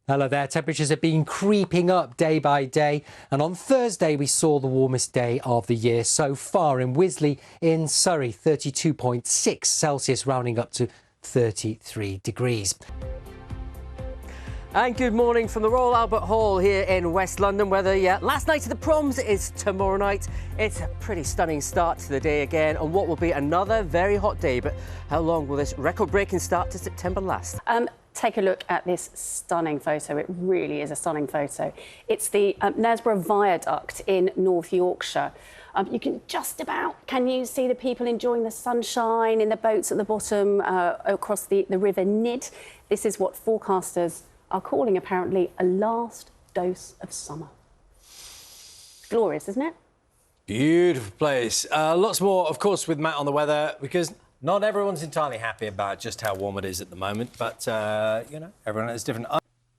Hello there. Temperatures have been creeping up day by day, and on Thursday we saw the warmest day of the year so far in Wisley in Surrey, 32.6 Celsius, rounding up to 33 degrees. And good morning from the Royal Albert Hall here in West London, where the last night of the proms is tomorrow night. It's a pretty stunning start to the day again on what will be another very hot day. But how long will this record-breaking start to September last? Take a look at this stunning photo. It really is a stunning photo. It's the Knaresborough Viaduct in North Yorkshire. You can just about, can you see the people enjoying the sunshine in the boats at the bottom across the River Nid? This is what forecasters are calling apparently a last dose of summer. Glorious, isn't it? Beautiful place. Lots more, of course, with Matt on the weather, because not everyone's entirely happy about just how warm it is at the moment, but, you know, everyone has different...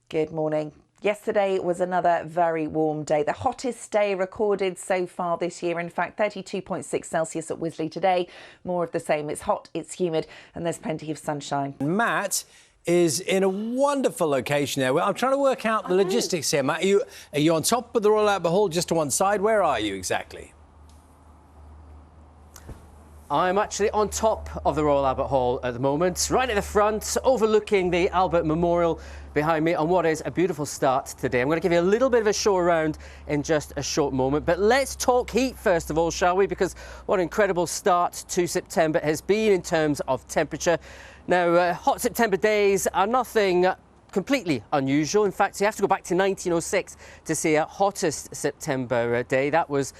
Good morning. Yesterday was another very warm day, the hottest day recorded so far this year. In fact, 32.6 Celsius at Wisley today. More of the same. It's hot, it's humid, and there's plenty of sunshine. Matt is in a wonderful location there. I'm trying to work out the logistics here, Matt. Are you on top of the Royal Albert Hall, just to one side? Where are you exactly? I'm actually on top of the Royal Albert Hall at the moment, right at the front, overlooking the Albert Memorial behind me on what is a beautiful start today. I'm going to give you a little bit of a show around in just a short moment, but let's talk heat first of all, shall we? Because what an incredible start to September has been in terms of temperature. Now, hot September days are nothing completely unusual. In fact, you have to go back to 1906 to see a hottest September day. That was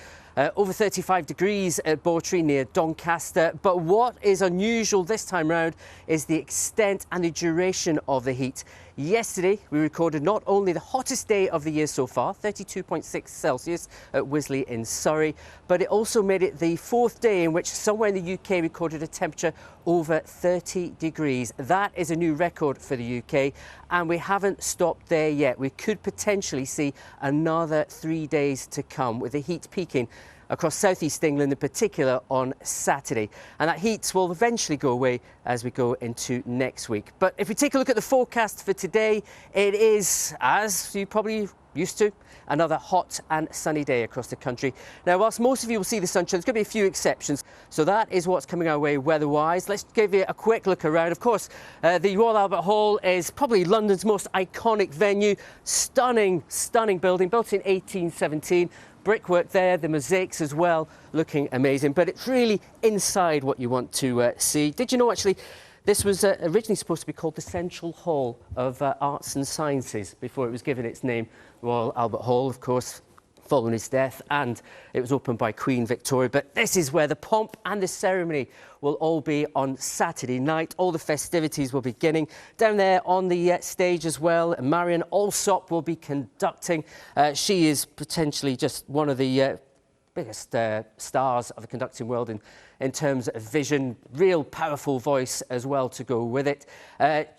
over 35 degrees at Bawtry near Doncaster. But what is unusual this time round is the extent and the duration of the heat. Yesterday, we recorded not only the hottest day of the year so far, 32.6 Celsius at Wisley in Surrey, but it also made it the fourth day in which somewhere in the UK recorded a temperature over 30 degrees. That is a new record for the UK, and we haven't stopped there yet. We could potentially see another 3 days to come, with the heat peaking across southeast England in particular on Saturday. And that heat will eventually go away as we go into next week. But if we take a look at the forecast for today, it is, as you probably used to, another hot and sunny day across the country. Now, whilst most of you will see the sunshine, there's going to be a few exceptions. So that is what's coming our way weather-wise. Let's give you a quick look around. Of course, the Royal Albert Hall is probably London's most iconic venue. Stunning, stunning building, built in 1817. Brickwork there, the mosaics as well, looking amazing. But it's really inside what you want to see. Did you know, actually, this was originally supposed to be called the Central Hall of Arts and Sciences before it was given its name, Royal Albert Hall, of course, following his death, and it was opened by Queen Victoria. But this is where the pomp and the ceremony will all be on Saturday night. All the festivities will be beginning. Down there on the stage as well, Marion Alsop will be conducting. She is potentially just one of the biggest stars of the conducting world in terms of vision, real powerful voice as well to go with it.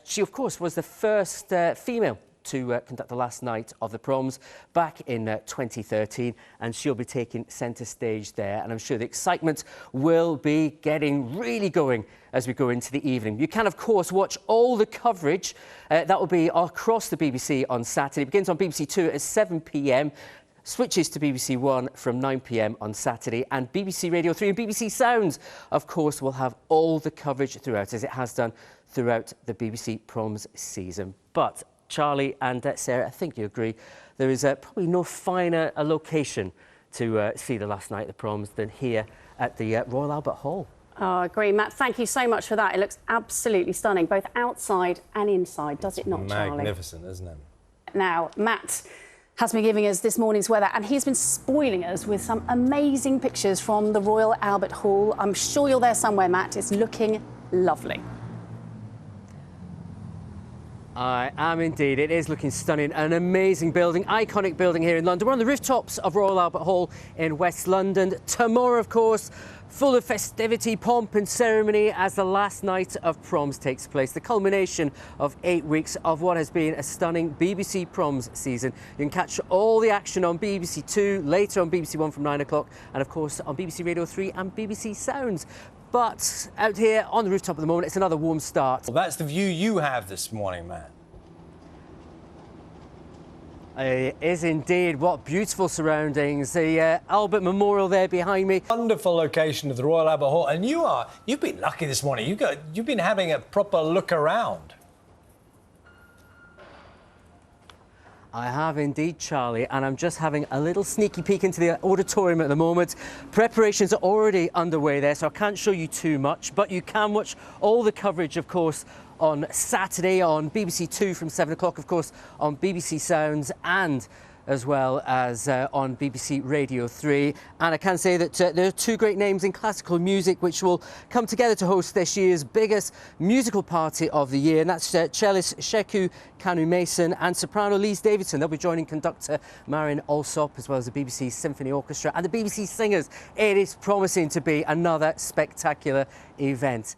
She, of course, was the first female to conduct the last night of the proms back in 2013, and she'll be taking centre stage there, and I'm sure the excitement will be getting really going as we go into the evening. You can, of course, watch all the coverage that will be across the BBC on Saturday. It begins on BBC Two at 7 p.m, switches to BBC One from 9 p.m. on Saturday, and BBC Radio 3 and BBC Sounds, of course, will have all the coverage throughout, as it has done throughout the BBC Proms season. But Charlie and Sarah, I think you agree, there is probably no finer a location to see the last night of the proms than here at the Royal Albert Hall. Oh, I agree, Matt. Thank you so much for that. It looks absolutely stunning, both outside and inside, does it not, Charlie? Magnificent, isn't it? Now, Matt has been giving us this morning's weather, and he's been spoiling us with some amazing pictures from the Royal Albert Hall. I'm sure you're there somewhere, Matt. It's looking lovely. I am indeed. It is looking stunning. An amazing building, iconic building here in London. We're on the rooftops of Royal Albert Hall in West London. Tomorrow, of course, full of festivity, pomp and ceremony as the last night of proms takes place. The culmination of 8 weeks of what has been a stunning BBC proms season. You can catch all the action on BBC Two, later on BBC One from 9 o'clock, and of course on BBC Radio 3 and BBC Sounds. But out here on the rooftop at the moment, it's another warm start. Well, that's the view you have this morning, Matt. It is indeed. What beautiful surroundings. The Albert Memorial there behind me. Wonderful location of the Royal Albert Hall. And you've been lucky this morning. You've been having a proper look around. I have indeed, Charlie, and I'm just having a little sneaky peek into the auditorium at the moment. Preparations are already underway there, so I can't show you too much, but you can watch all the coverage, of course, on Saturday on BBC Two from 7 o'clock, of course, on BBC Sounds and as well as on BBC Radio 3. And I can say that there are two great names in classical music which will come together to host this year's biggest musical party of the year, and that's cellist Sheku Kanu-Mason and soprano Lise Davidson. They'll be joining conductor Marin Alsop, as well as the BBC Symphony Orchestra and the BBC Singers. It is promising to be another spectacular event.